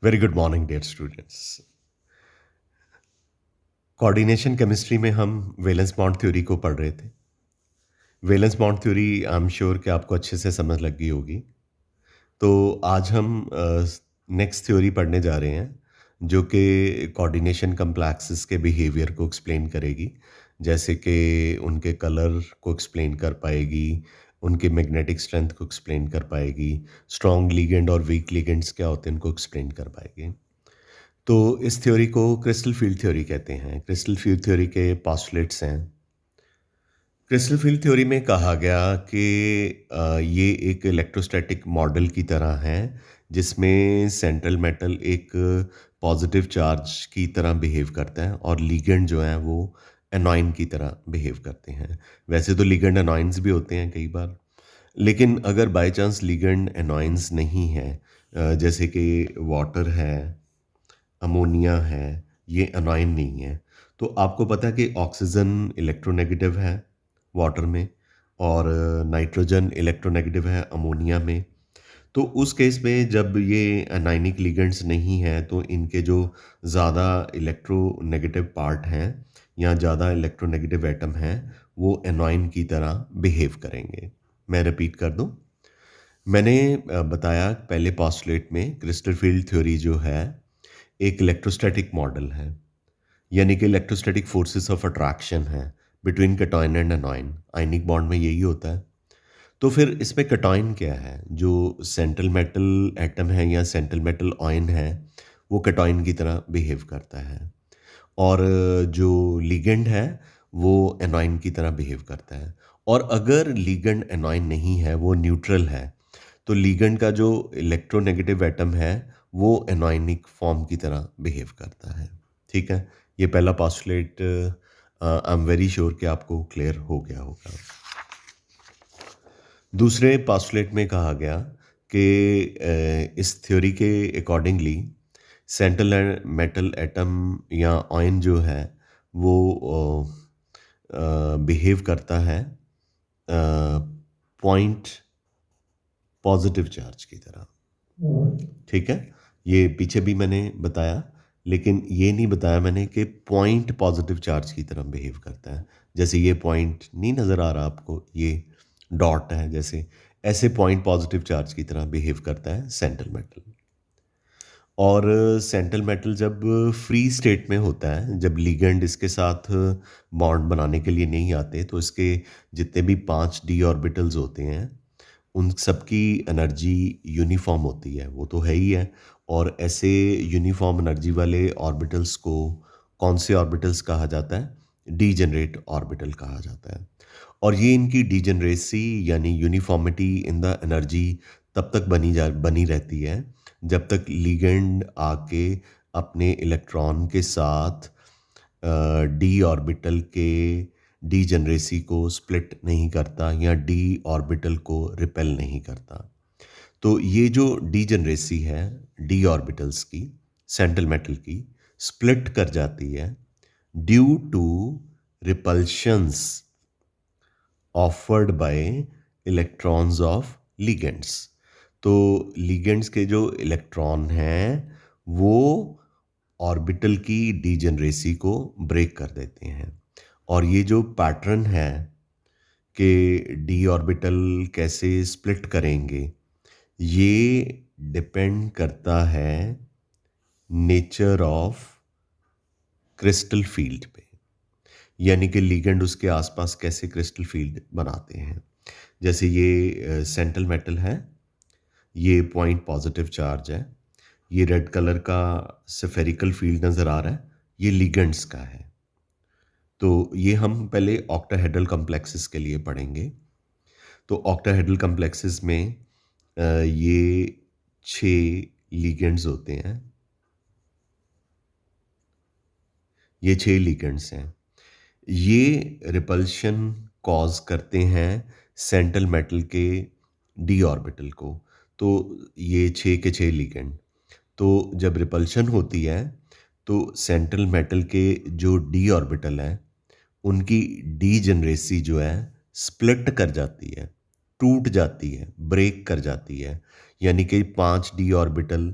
Very good morning dear students. Coordination chemistry में हम valence bond theory को पढ़ रहे थे। Valence bond theory I am sure कि आपको अच्छे से समझ लग गई होगी। तो आज हम नेक्स्ट थ्योरी पढ़ने जा रहे हैं जो कि कोऑर्डिनेशन कम्प्लेक्सेस के बिहेवियर को एक्सप्लेन करेगी, जैसे कि उनके कलर को एक्सप्लेन कर पाएगी, उनके मैग्नेटिक स्ट्रेंथ को एक्सप्लेन कर पाएगी, स्ट्रॉन्ग लिगेंड और वीक लिगेंड्स क्या होते हैं उनको एक्सप्लेन कर पाएगी। तो इस थ्योरी को क्रिस्टल फील्ड थ्योरी कहते हैं। क्रिस्टल फील्ड थ्योरी के पोस्टुलेट्स हैं। क्रिस्टल फील्ड थ्योरी में कहा गया कि ये एक इलेक्ट्रोस्टैटिक मॉडल की तरह है जिसमें सेंट्रल मेटल एक पॉजिटिव चार्ज की तरह बिहेव करता है और लिगेंड जो है वो एनॉइन की तरह बिहेव करते हैं। वैसे तो लिगेंड एनॉइंस भी होते हैं कई बार, लेकिन अगर बाय चांस लिगेंड एनॉइंस नहीं है, जैसे कि वाटर है, अमोनिया है, ये अनोइन नहीं है। तो आपको पता है कि ऑक्सीजन इलेक्ट्रोनेगेटिव है वाटर में और नाइट्रोजन इलेक्ट्रोनेगेटिव है अमोनिया में। तो उस केस में जब ये अनायनिक लिगेंड्स नहीं हैं तो इनके जो ज़्यादा इलेक्ट्रोनेगेटिव पार्ट हैं या ज़्यादा इलेक्ट्रोनेगेटिव एटम हैं वो एनॉइन की तरह बिहेव करेंगे। मैं रिपीट कर दूं। मैंने बताया पहले पोस्टुलेट में क्रिस्टल फील्ड थ्योरी जो है एक इलेक्ट्रोस्टैटिक मॉडल है, यानी कि इलेक्ट्रोस्टैटिक फोर्सेस ऑफ अट्रैक्शन है between cation and anion. Ionic bond में यही होता है। तो फिर इसमें कैटायन क्या है? जो सेंट्रल मेटल एटम है या सेंट्रल मेटल आयन है वो कैटायन की तरह बिहेव करता है और जो लिगेंड है वो एनायन की तरह बिहेव करता है। और अगर लिगेंड एनायन नहीं है, वो न्यूट्रल है, तो लिगेंड का जो इलेक्ट्रोनेगेटिव एटम है वो एनायनिक फॉर्म की तरह बिहेव करता है। ठीक है, ये पहला postulate I am very sure कि आपको क्लियर हो गया होगा। दूसरे पोस्टुलेट में कहा गया कि इस थ्योरी के अकॉर्डिंगली सेंट्रल मेटल एटम या आयन जो है वो बिहेव करता है पॉइंट पॉजिटिव चार्ज की तरह। ठीक है, ये पीछे भी मैंने बताया, लेकिन ये नहीं बताया मैंने कि पॉइंट पॉजिटिव चार्ज की तरह बिहेव करता है। जैसे ये पॉइंट नहीं नज़र आ रहा आपको, ये डॉट है, जैसे ऐसे पॉइंट पॉजिटिव चार्ज की तरह बिहेव करता है सेंट्रल मेटल। और सेंट्रल मेटल जब फ्री स्टेट में होता है, जब लिगेंड इसके साथ बॉन्ड बनाने के लिए नहीं आते, तो इसके जितने भी 5 डी ऑर्बिटल्स होते हैं उन सबकी एनर्जी यूनिफॉर्म होती है, वो तो है ही है। और ऐसे यूनिफॉर्म एनर्जी वाले ऑर्बिटल्स को कौन से ऑर्बिटल्स कहा जाता है? डीजेनरेट ऑर्बिटल कहा जाता है। और ये इनकी डीजेनरेसी यानी यूनिफॉर्मिटी इन द एनर्जी तब तक बनी रहती है जब तक लिगेंड आके अपने इलेक्ट्रॉन के साथ डी ऑर्बिटल के डीजेनरेसी को स्प्लिट नहीं करता या डी ऑर्बिटल को रिपेल नहीं करता। तो ये जो डीजेनरेसी है डी ऑर्बिटल्स की, सेंट्रल मेटल की, स्प्लिट कर जाती है due to repulsions offered by electrons of ligands. तो लिगेंड्स के जो इलेक्ट्रॉन हैं वो ऑर्बिटल की डीजेनरेसी को ब्रेक कर देते हैं। और ये जो पैटर्न है कि डी ऑर्बिटल कैसे स्प्लिट करेंगे, ये डिपेंड करता है नेचर ऑफ क्रिस्टल फील्ड पे, यानी कि लिगेंड उसके आसपास कैसे क्रिस्टल फील्ड बनाते हैं। जैसे ये सेंट्रल मेटल है, ये पॉइंट पॉजिटिव चार्ज है, ये रेड कलर का स्फेरिकल फील्ड नज़र आ रहा है, ये लिगेंड्स का है। तो ये हम पहले ऑक्टाहेड्रल कॉम्प्लेक्सेस के लिए पढ़ेंगे। तो ऑक्टाहेड्रल कॉम्प्लेक्सेस में ये 6 लिगेंड्स होते हैं, ये 6 लिगेंड्स हैं। ये रिपल्शन कॉज करते हैं सेंट्रल मेटल के डी ऑर्बिटल को। तो ये 6 के 6 लिगेंड, तो जब रिपल्शन होती है तो सेंट्रल मेटल के जो डी ऑर्बिटल है उनकी डीजेनरेसी जो है स्प्लिट कर जाती है, टूट जाती है, ब्रेक कर जाती है। यानी कि 5 डी ऑर्बिटल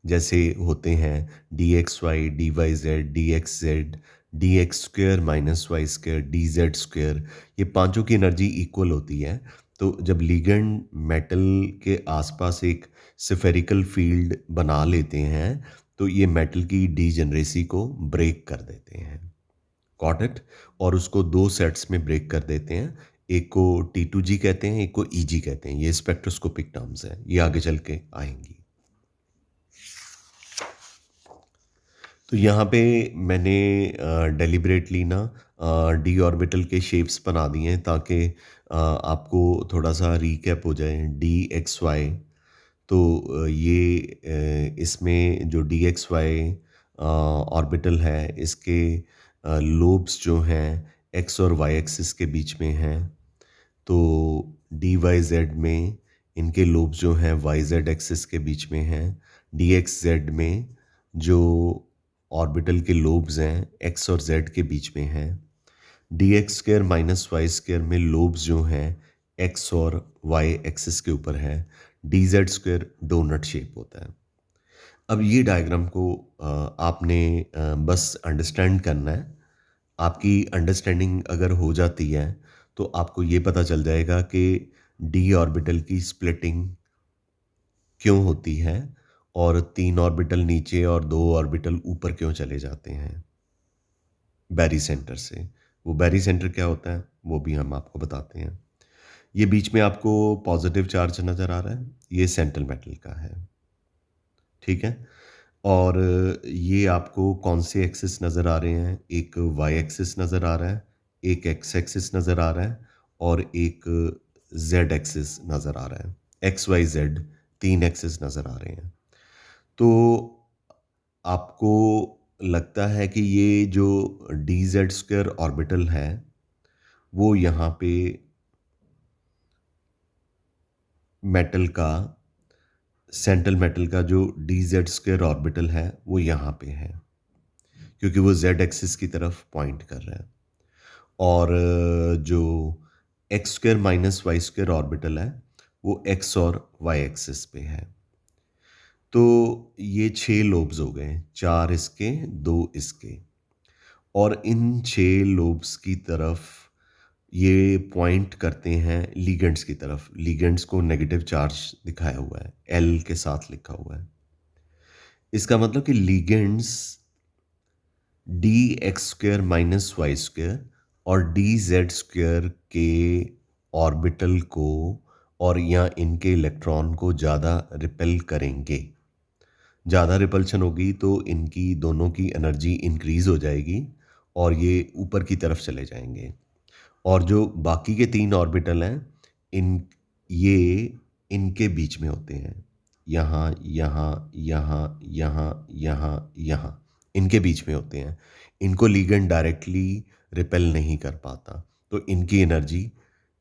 जैसे होते हैं d x y, d y z, d x z, d x square minus y square, d z square, ये पांचों की एनर्जी इक्वल होती है। तो जब लिगेंड मेटल के आसपास एक स्फेरिकल फील्ड बना लेते हैं तो ये मेटल की डीजेनरेसी को ब्रेक कर देते हैं। Got it? और उसको दो सेट्स में ब्रेक कर देते हैं। एक को T2G कहते हैं, एक को EG कहते हैं। ये स्पेक्ट्रोस्कोपिक टर्म्स हैं, ये आगे चल के आएंगी। तो यहाँ पे मैंने डेलिबरेटली ना डी ऑर्बिटल के शेप्स बना दिए हैं ताकि आपको थोड़ा सा रीकैप हो जाए। डी एक्स वाई, तो इसमें जो डी एक्स वाई ऑर्बिटल है इसके लोब्स जो हैं एक्स और वाई एक्सिस के बीच में हैं। तो डी वाई जेड में इनके लोब्स जो हैं वाई जेड एक्सिस के बीच में हैं। डी एक्स जेड में जो ऑर्बिटल के लोब्स हैं एक्स और जेड के बीच में हैं। D x square minus y square में लोब्स जो हैं एक्स और वाई एक्सिस के ऊपर है। D z square donut shape होता है। अब ये डायग्राम को आपने बस अंडरस्टैंड करना है। आपकी अंडरस्टैंडिंग अगर हो जाती है तो आपको ये पता चल जाएगा कि डी ऑर्बिटल की स्प्लिटिंग क्यों होती है और 3 ऑर्बिटल नीचे और 2 ऑर्बिटल ऊपर क्यों चले जाते हैं बैरी सेंटर से। वो बैरी सेंटर क्या होता है वो भी हम आपको बताते हैं। ये बीच में आपको पॉजिटिव चार्ज नज़र आ रहा है, ये सेंट्रल मेटल का है, ठीक है। और ये आपको कौन से एक्सिस नज़र आ रहे हैं? एक वाई एक्सिस नज़र आ रहा है, एक एक्स एक्सिस नज़र आ रहा है और एक जेड एक्सिस नज़र आ रहा है। एक्स वाई जेड 3 एक्सिस नज़र आ रहे हैं। तो आपको लगता है कि ये जो डी जेड स्क्वायर ऑर्बिटल है वो यहाँ पे मेटल का, सेंट्रल मेटल का जो डी जेड स्क्वायर ऑर्बिटल है वो यहाँ पे है, क्योंकि वो जेड एक्सिस की तरफ पॉइंट कर रहा है। और जो x square minus y square orbital है वो एक्स और वाई एक्सिस पे है। तो ये 6 लोब्स हो गए, 4 इसके 2 इसके। और इन 6 लोब्स की तरफ ये पॉइंट करते हैं लिगेंड्स की तरफ। लिगेंड्स को नेगेटिव चार्ज दिखाया हुआ है, एल के साथ लिखा हुआ है। इसका मतलब कि ligands d x square minus y square और डी जेड स्क्वेयर के ऑर्बिटल को और या इनके इलेक्ट्रॉन को ज़्यादा रिपेल करेंगे। ज़्यादा रिपल्शन होगी तो इनकी दोनों की एनर्जी इंक्रीज हो जाएगी और ये ऊपर की तरफ चले जाएंगे। और जो बाकी के 3 ऑर्बिटल हैं इन ये इनके बीच में होते हैं, यहाँ यहाँ यहाँ यहाँ यहाँ यहाँ इनके बीच में होते हैं। इनको लिगेंड डायरेक्टली रिपेल नहीं कर पाता तो इनकी एनर्जी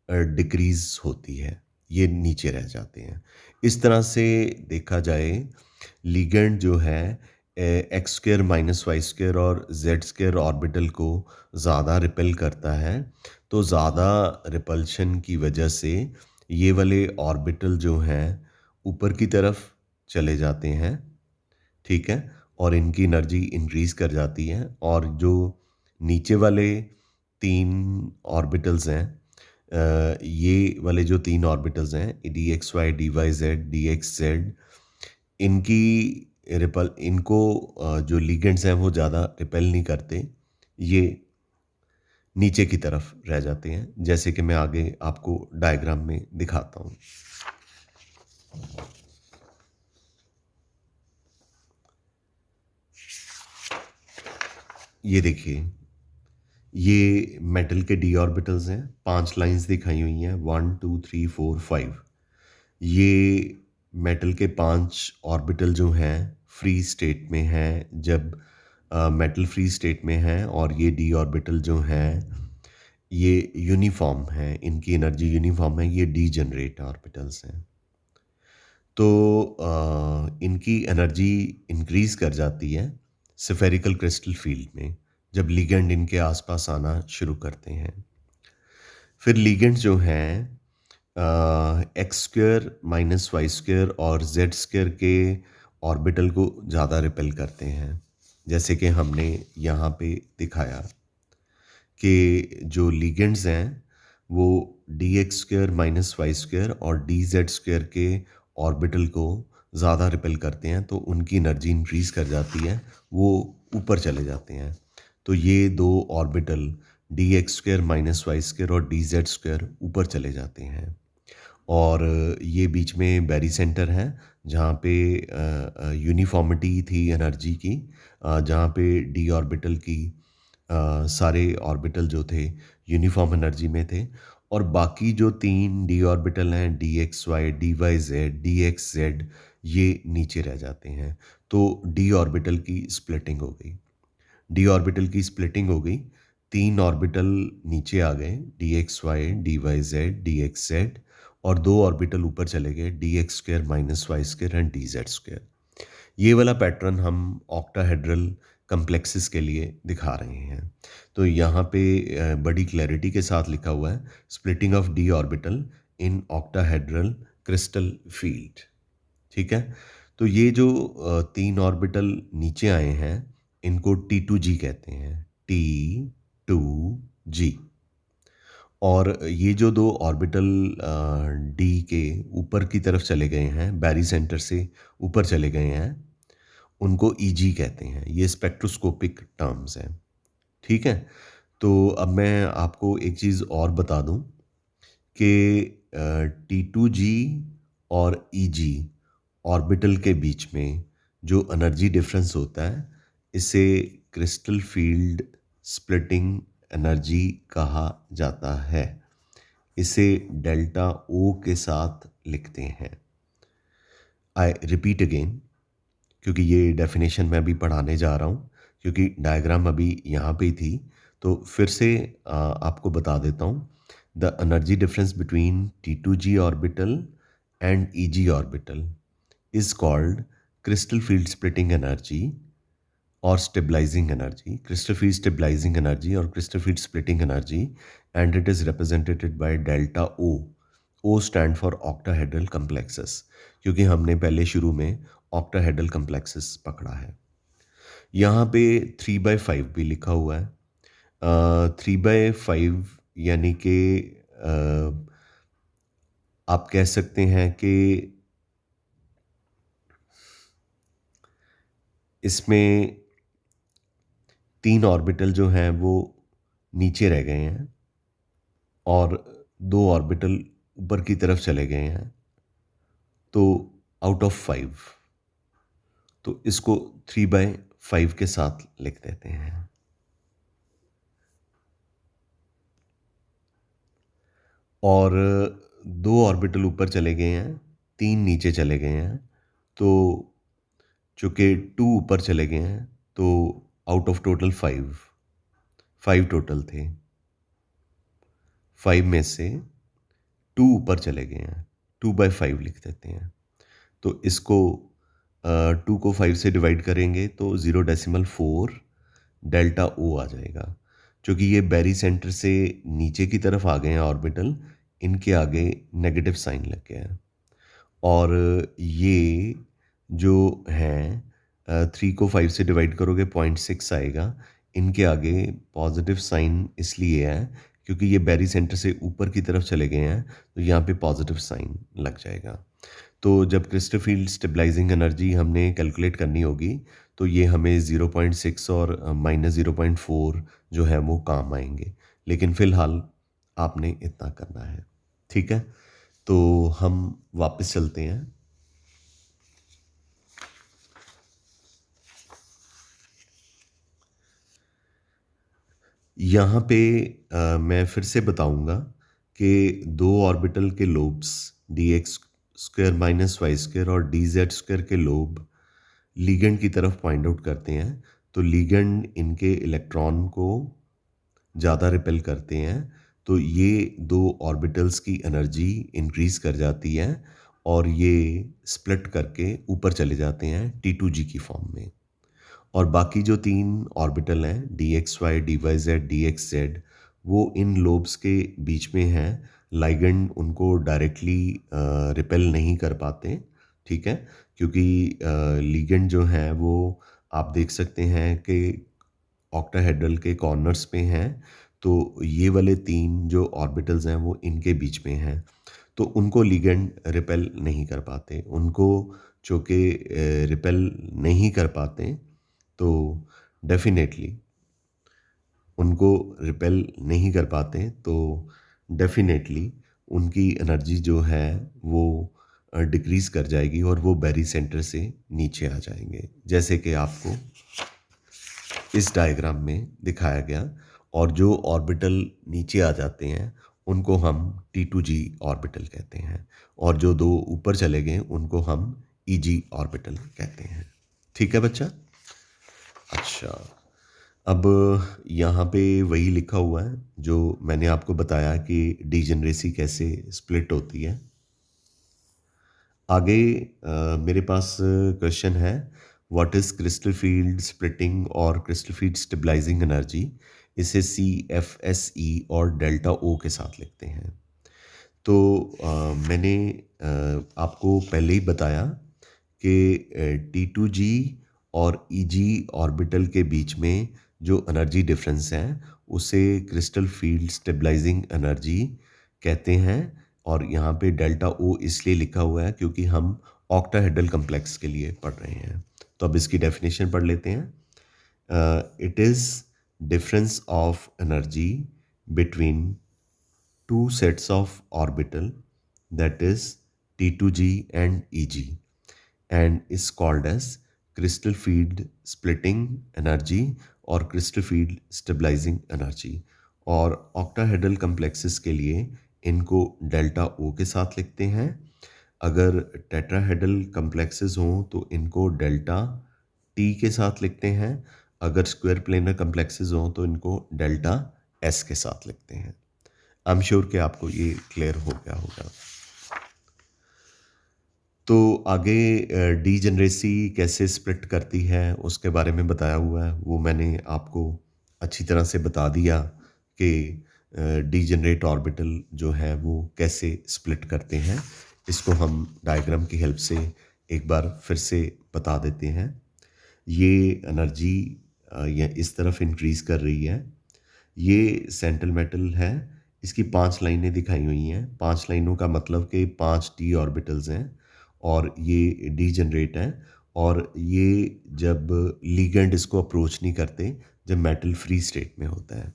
डिक्रीज होती है, ये नीचे रह जाते हैं। इस तरह से देखा जाए लिगेंड जो है x square minus y square और जेड स्क्वेयर ऑर्बिटल को ज़्यादा रिपेल करता है। तो ज़्यादा रिपल्शन की वजह से ये वाले ऑर्बिटल जो हैं ऊपर की तरफ चले जाते हैं, ठीक है, और इनकी एनर्जी इंक्रीज कर जाती है। और जो नीचे वाले 3 ऑर्बिटल्स हैं, ये वाले जो 3 ऑर्बिटल्स हैं d x y, d y z, d x z, इनकी रिपल इनको जो लिगेंड्स हैं वो ज़्यादा रिपेल नहीं करते, ये नीचे की तरफ रह जाते हैं, जैसे कि मैं आगे आपको डायग्राम में दिखाता हूँ। ये देखिए, ये मेटल के डी ऑर्बिटल्स हैं, 5 लाइंस दिखाई हुई हैं, 1 2 3 4 5। ये मेटल के 5 ऑर्बिटल जो हैं फ्री स्टेट में हैं जब मेटल फ्री स्टेट में है। और ये डी ऑर्बिटल जो हैं ये यूनिफॉर्म है, इनकी एनर्जी यूनिफॉर्म है, ये डीजेनरेट ऑर्बिटल्स हैं। तो इनकी एनर्जी इंक्रीज कर जाती है स्फेरिकल क्रिस्टल फील्ड में जब लिगेंड इनके आसपास आना शुरू करते हैं। फिर लिगेंड जो हैं x square minus y square और जेड स्क्वेयर के ऑर्बिटल को ज़्यादा रिपेल करते हैं। जैसे कि हमने यहाँ पे दिखाया कि जो लिगेंड्स हैं वो d x square minus y square और डी जेड स्क्वेयर के ऑर्बिटल को ज़्यादा रिपेल करते हैं, तो उनकी एनर्जी इंक्रीज कर जाती है, वो ऊपर चले जाते हैं। तो ये दो orbital d x square minus y square और डी जेड स्क्वेयर ऊपर चले जाते हैं। और ये बीच में बैरी सेंटर है जहाँ पे यूनिफॉर्मिटी थी एनर्जी की, जहाँ पे डी ऑर्बिटल की सारे ऑर्बिटल जो थे यूनिफॉर्म एनर्जी में थे, और बाकी जो तीन डी ऑर्बिटल हैं d x y d y z d x z, ये नीचे रह जाते हैं। तो डी ऑर्बिटल की स्प्लिटिंग हो गई, डी ऑर्बिटल की स्प्लिटिंग हो गई, तीन ऑर्बिटल नीचे आ गए d x y d y z d x z, और दो ऑर्बिटल ऊपर चले गए d x square minus y square and d z square. ये वाला पैटर्न हम ऑक्टाहेड्रल कम्प्लेक्सेस के लिए दिखा रहे हैं। तो यहाँ पे बड़ी क्लैरिटी के साथ लिखा हुआ है splitting of D orbital in octahedral crystal field. ठीक है, तो ये जो तीन ऑर्बिटल नीचे आए हैं इनको T2G कहते हैं, T2G। और ये जो दो ऑर्बिटल डी के ऊपर की तरफ चले गए हैं, बैरी सेंटर से ऊपर चले गए हैं, उनको ईजी कहते हैं। ये स्पेक्ट्रोस्कोपिक टर्म्स हैं। ठीक है, तो अब मैं आपको एक चीज़ और बता दूं कि T2G और ईजी ऑर्बिटल के बीच में जो एनर्जी डिफरेंस होता है, इसे क्रिस्टल फील्ड स्प्लिटिंग एनर्जी कहा जाता है। इसे डेल्टा ओ के साथ लिखते हैं। आई रिपीट अगेन, क्योंकि ये डेफिनेशन मैं अभी पढ़ाने जा रहा हूँ, क्योंकि डायग्राम अभी यहाँ पे ही थी, तो फिर से आपको बता देता हूँ। The energy difference between T2G orbital and EG orbital is called crystal field splitting energy और stabilising energy, crystal field stabilising energy और crystal field splitting energy, and it is represented by delta O. O stand for octahedral complexes, क्योंकि हमने पहले शुरू में octahedral complexes पकड़ा है। यहाँ पे 3/5 भी लिखा हुआ है। 3/5 यानी कि आप कह सकते हैं कि इसमें तीन ऑर्बिटल जो हैं वो नीचे रह गए हैं और दो ऑर्बिटल ऊपर की तरफ चले गए हैं, तो आउट ऑफ 5, तो इसको 3/5 के साथ लिख देते हैं। और दो ऑर्बिटल ऊपर चले गए हैं, तीन नीचे चले गए हैं, तो चूँकि 2 ऊपर चले गए हैं, तो आउट ऑफ टोटल 5 टोटल थे, 5 में से 2 ऊपर चले गए हैं, 2/5 लिख देते हैं। तो इसको 2 को 5 से डिवाइड करेंगे तो 0.4 डेल्टा ओ आ जाएगा। क्योंकि ये बैरी सेंटर से नीचे की तरफ आ गए हैं ऑर्बिटल, इनके आगे नेगेटिव साइन लग गया है। और ये जो हैं 3 को 5 से डिवाइड करोगे 0.6 आएगा, इनके आगे पॉजिटिव साइन इसलिए है क्योंकि ये बैरी सेंटर से ऊपर की तरफ चले गए हैं, तो यहाँ पे पॉजिटिव साइन लग जाएगा। तो जब क्रिस्टल फील्ड स्टेबलाइजिंग एनर्जी हमने कैलकुलेट करनी होगी, तो ये हमें 0.6 और -0.4 जो है वो काम आएंगे, लेकिन फ़िलहाल आपने इतना करना है। ठीक है, तो हम वापस चलते हैं। यहाँ पे मैं फिर से बताऊंगा कि दो ऑर्बिटल के lobes d x square minus y square और डी जेड स्क्वायर के लोब लिगेंड की तरफ पॉइंट आउट करते हैं। तो लिगेंड इनके इलेक्ट्रॉन को ज़्यादा रिपेल करते हैं, तो ये दो ऑर्बिटल्स की एनर्जी इंक्रीज कर जाती है और ये स्प्लिट करके ऊपर चले जाते हैं T2G की फॉर्म में। और बाकी जो तीन ऑर्बिटल हैं d x y d y z d x z, वो इन लोब्स के बीच में हैं। लाइगेंड उनको डायरेक्टली रिपेल नहीं कर पाते, ठीक है, क्योंकि लिगेंड जो है वो आप देख सकते हैं कि ऑक्टाहेड्रल के कॉर्नर्स पे हैं, तो ये वाले 3 जो ऑर्बिटल्स हैं वो इनके बीच में हैं। तो उनको लिगेंड रिपेल नहीं कर पाते। उनको चूँकि रिपेल नहीं कर पाते, तो डेफ़िनेटली उनको रिपेल नहीं कर पाते, तो डेफ़िनेटली उनकी एनर्जी जो है वो डिक्रीज़ कर जाएगी और वो बैरी सेंटर से नीचे आ जाएँगे। जैसे कि आपको इस डायग्राम में दिखाया गया, और जो ऑर्बिटल नीचे आ जाते हैं उनको हम T2G ऑर्बिटल कहते हैं, और जो 2 ऊपर चले गए उनको हम EG ऑर्बिटल कहते हैं। ठीक है बच्चा? अच्छा, अब यहाँ पे वही लिखा हुआ है जो मैंने आपको बताया कि डीजेनरेसी कैसे स्प्लिट होती है। आगे मेरे पास क्वेश्चन है, what is crystal field splitting और क्रिस्टल फील्ड स्टेबलाइजिंग एनर्जी। इसे CFSE और डेल्टा O के साथ लिखते हैं। तो मैंने आपको पहले ही बताया कि T2G और EG ऑर्बिटल के बीच में जो एनर्जी डिफरेंस है उसे क्रिस्टल फील्ड स्टेबलाइजिंग एनर्जी कहते हैं, और यहाँ पे डेल्टा O इसलिए लिखा हुआ है क्योंकि हम ऑक्टाहेड्रल कम्प्लेक्स के लिए पढ़ रहे हैं। तो अब इसकी डेफिनेशन पढ़ लेते हैं। It is difference of energy between two sets of orbital, that is T2G and EG, and is called as crystal field splitting energy और crystal field stabilizing energy। और octahedral complexes के लिए इनको डेल्टा O के साथ लिखते हैं। अगर टेट्राहेड्रल complexes हों तो इनको डेल्टा T के साथ लिखते हैं। अगर स्क्वायर प्लेनर complexes हों तो इनको डेल्टा S के साथ लिखते हैं। आई एम श्योर कि आपको ये क्लियर हो गया होगा। तो आगे डीजेनरेसी कैसे स्प्लिट करती है उसके बारे में बताया हुआ है, वो मैंने आपको अच्छी तरह से बता दिया कि डीजेनरेट ऑर्बिटल जो है वो कैसे स्प्लिट करते हैं। इसको हम डायग्राम की हेल्प से एक बार फिर से बता देते हैं। ये एनर्जी ये इस तरफ इंक्रीज़ कर रही है। ये सेंट्रल मेटल है। इसकी 5 लाइनें दिखाई हुई हैं। 5 लाइनों का मतलब कि 5 d ऑर्बिटल्स हैं, और ये डीजेनरेट हैं, और ये जब लिगेंड इसको अप्रोच नहीं करते, जब मेटल फ्री स्टेट में होता है।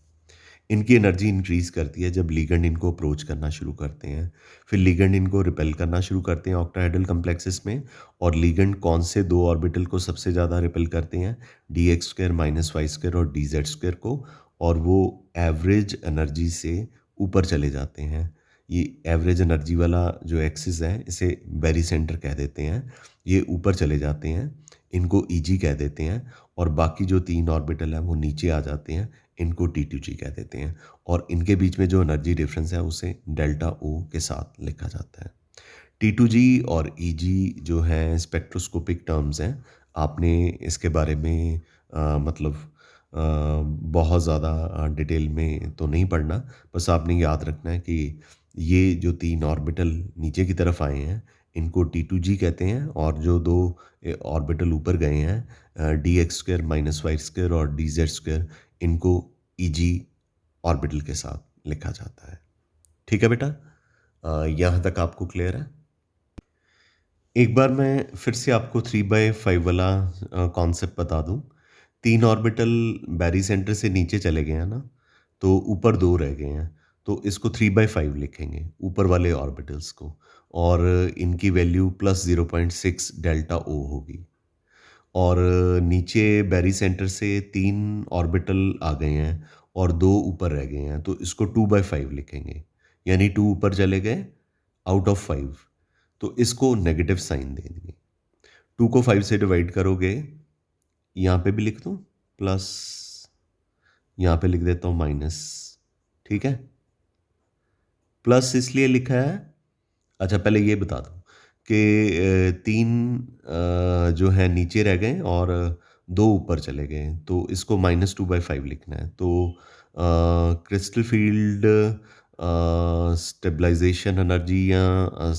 इनकी एनर्जी इंक्रीज़ करती है जब लिगेंड इनको अप्रोच करना शुरू करते हैं। फिर लिगेंड इनको रिपेल करना शुरू करते हैं ऑक्टाहेड्रल कम्प्लेक्सेस में, और लिगेंड कौन से 2 ऑर्बिटल को सबसे ज़्यादा रिपेल करते हैं, dx² - y² और dz² को, और वो एवरेज एनर्जी से ऊपर चले जाते हैं। ये एवरेज एनर्जी वाला जो एक्सिस है इसे बैरी सेंटर कह देते हैं। ये ऊपर चले जाते हैं, इनको EG कह देते हैं, और बाकी जो 3 ऑर्बिटल हैं वो नीचे आ जाते हैं, इनको T2G कह देते हैं, और इनके बीच में जो एनर्जी डिफरेंस है उसे डेल्टा O के साथ लिखा जाता है। T2G और EG जो हैं स्पेक्ट्रोस्कोपिक टर्म्स हैं। आपने इसके बारे में मतलब बहुत ज़्यादा डिटेल में तो नहीं पढ़ना, बस आपने याद रखना है कि ये जो 3 ऑर्बिटल नीचे की तरफ आए हैं इनको T2G कहते हैं, और जो 2 ऑर्बिटल ऊपर गए हैं dx² - y² और dz², इनको EG ऑर्बिटल के साथ लिखा जाता है। ठीक है बेटा? यहाँ तक आपको क्लियर है? एक बार मैं फिर से आपको 3/5 वाला कॉन्सेप्ट बता दूँ। 3 ऑर्बिटल बैरी सेंटर से नीचे चले गए हैं ना, तो ऊपर 2 रह गए हैं। तो इसको 3/5 लिखेंगे, ऊपर वाले ऑर्बिटल्स को, और इनकी वैल्यू +0.6 डेल्टा O होगी। और नीचे बैरी सेंटर से 3 ऑर्बिटल आ गए हैं और 2 ऊपर रह गए हैं, तो इसको 2/5 लिखेंगे। यानी 2 ऊपर चले गए आउट ऑफ 5, तो इसको नेगेटिव साइन देंगे। 2 को 5 से डिवाइड करोगे, यहाँ पे भी लिख दूँ प्लस, यहाँ पे लिख देता हूँ माइनस। ठीक है? प्लस इसलिए लिखा है, अच्छा पहले ये बता दूँ कि 3 जो है नीचे रह गए और 2 ऊपर चले गए, तो इसको -2/5 लिखना है। तो क्रिस्टल फील्ड स्टेबलाइजेशन एनर्जी या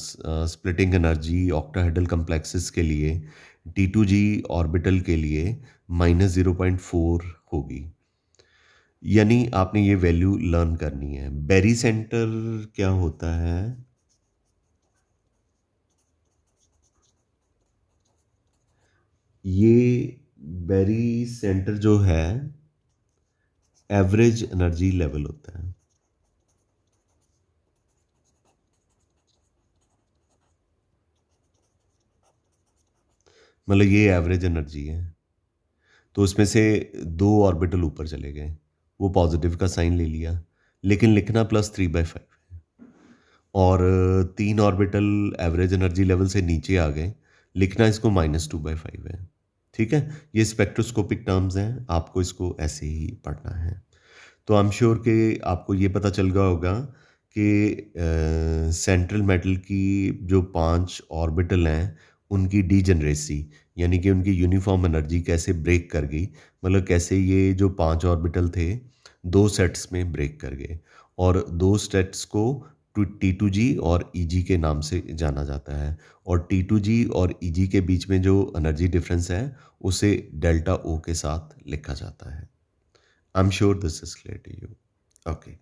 स्प्लिटिंग एनर्जी ऑक्टाहेड्रल कम्प्लेक्सेस के लिए T2G ऑर्बिटल के लिए -0.4 होगी। यानी आपने ये वैल्यू लर्न करनी है। बेरी सेंटर क्या होता है? ये बेरी सेंटर जो है एवरेज एनर्जी लेवल होता है। मतलब ये एवरेज एनर्जी है। तो उसमें से 2 ऑर्बिटल ऊपर चले गए, वो पॉजिटिव का साइन ले लिया, लेकिन लिखना +3/5 है। और 3 ऑर्बिटल एवरेज एनर्जी लेवल से नीचे आ गए, लिखना इसको -2/5 है। ठीक है? ये स्पेक्ट्रोस्कोपिक टर्म्स हैं, आपको इसको ऐसे ही पढ़ना है। तो आई एम श्योर कि आपको ये पता चल गया होगा कि सेंट्रल मेटल की जो 5 ऑर्बिटल हैं, उनकी डीजेनरेसी यानी कि उनकी यूनिफॉर्म एनर्जी कैसे ब्रेक कर गई। मतलब कैसे ये जो 5 ऑर्बिटल थे, 2 सेट्स में ब्रेक कर गए और 2 सेट्स को T2G और EG के नाम से जाना जाता है। और T2G और EG के बीच में जो एनर्जी डिफरेंस है, उसे डेल्टा O के साथ लिखा जाता है। I am sure this is clear to you. Okay,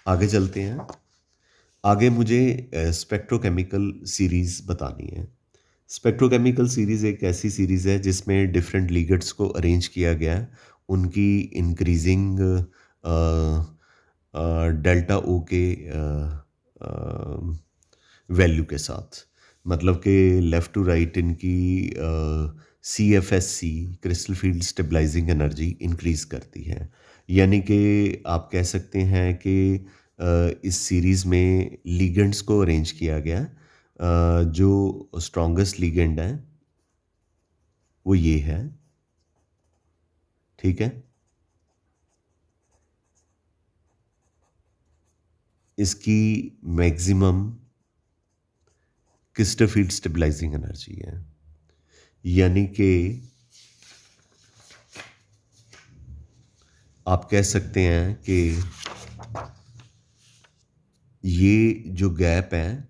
आगे चलते हैं। आगे मुझे स्पेक्ट्रोकेमिकल सीरीज बतानी है। स्पेक्ट्रोकेमिकल सीरीज एक ऐसी सीरीज है जिसमें डिफरेंट लिगेंड्स को अरेंज किया गया है, उनकी इंक्रीजिंग डेल्टा ओ के वैल्यू के साथ। मतलब कि लेफ़्ट टू राइट इनकी CFSC crystal field stabilising energy increase करती है। यानी कि आप कह सकते हैं कि इस सीरीज़ में लिगेंड्स को अरेंज किया गया। जो स्ट्रॉन्गेस्ट लिगेंड है वो ये है। ठीक है? इसकी maximum crystal field stabilising energy है। यानी कि आप कह सकते हैं कि ये जो गैप है,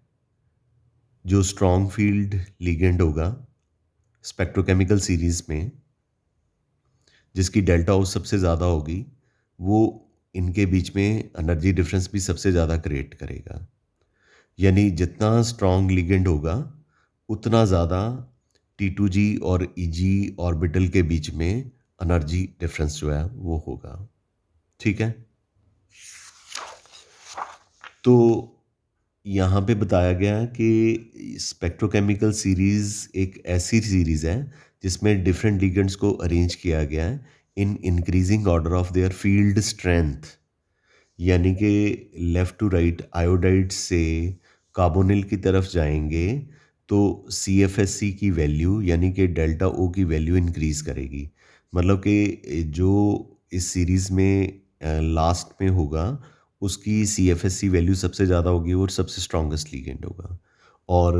जो स्ट्रॉन्ग फील्ड लिगेंड होगा स्पेक्ट्रोकेमिकल सीरीज में, जिसकी डेल्टा ओ सबसे ज़्यादा होगी, वो इनके बीच में एनर्जी डिफरेंस भी सबसे ज़्यादा क्रिएट करेगा। यानी जितना स्ट्रॉन्ग लिगेंड होगा, उतना ज़्यादा T2G और EG ऑर्बिटल के बीच में एनर्जी डिफरेंस जो है वो होगा। ठीक है? तो यहाँ पे बताया गया है कि स्पेक्ट्रोकेमिकल सीरीज़ एक ऐसी सीरीज़ है जिसमें डिफरेंट लिगेंड्स को अरेंज किया गया है in increasing order of their field strength. यानी कि लेफ़्ट टू राइट आयोडाइड से कार्बोनिल की तरफ जाएंगे तो CFSC की वैल्यू यानी कि डेल्टा O की वैल्यू इंक्रीज़ करेगी। मतलब कि जो इस सीरीज़ में लास्ट में होगा, उसकी CFSC वैल्यू सबसे ज़्यादा होगी और सबसे स्ट्रॉन्गेस्ट लिगेंड होगा। और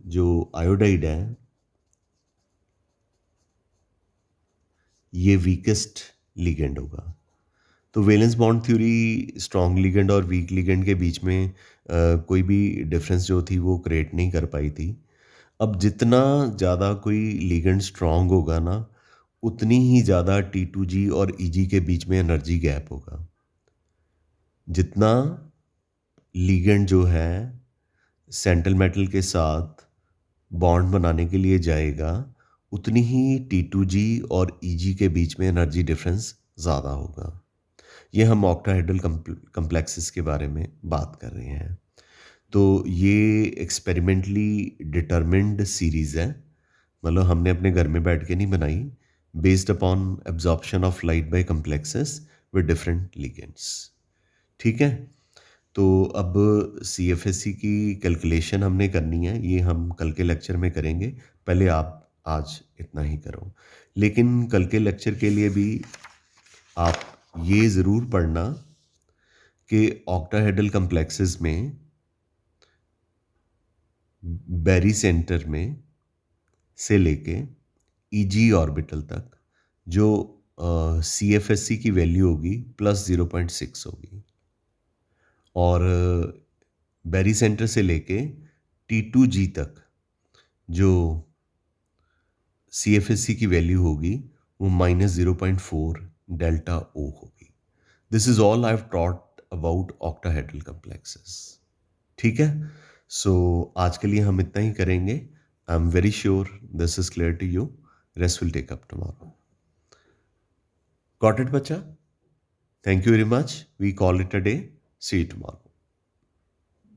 जो आयोडाइड है, ये वीकेस्ट लिगेंड होगा। तो valence bond theory strong ligand और वीक लिगेंड के बीच में कोई भी डिफरेंस जो थी वो क्रिएट नहीं कर पाई थी। अब जितना ज़्यादा कोई लिगेंड स्ट्रॉन्ग होगा ना, उतनी ही ज़्यादा T2G और EG के बीच में एनर्जी गैप होगा। जितना लिगेंड जो है सेंट्रल मेटल के साथ बॉन्ड बनाने के लिए जाएगा, उतनी ही T2G और EG के बीच में एनर्जी डिफरेंस ज़्यादा होगा। ये हम ऑक्टाहेड्रल कम्प्लेक्सेस के बारे में बात कर रहे हैं। तो ये एक्सपेरिमेंटली डिटरमिन्ड सीरीज़ है। मतलब हमने अपने घर में बैठ के नहीं बनाई। Based upon absorption of light by complexes with different ligands. ठीक है? तो अब CFSC की कैलकुलेशन हमने करनी है, ये हम कल के लेक्चर में करेंगे। पहले आप आज इतना ही करो, लेकिन कल के लेक्चर के लिए भी आप ये ज़रूर पढ़ना कि ऑक्टाहेड्रल कम्प्लेक्सेस में बेरी सेंटर में से लेके EG ऑर्बिटल तक जो CFSC की वैल्यू होगी +0.6 होगी। और बेरी सेंटर से लेके T2G तक जो CFSC की वैल्यू होगी वो -0.4 डेल्टा O होगी। This is all I have taught about octahedral complexes. ठीक है, सो आज के लिए हम इतना ही करेंगे। I am very sure this is clear to you. Rest will take up tomorrow. Got it बच्चा? Thank you very much. We call it a day. See you tomorrow.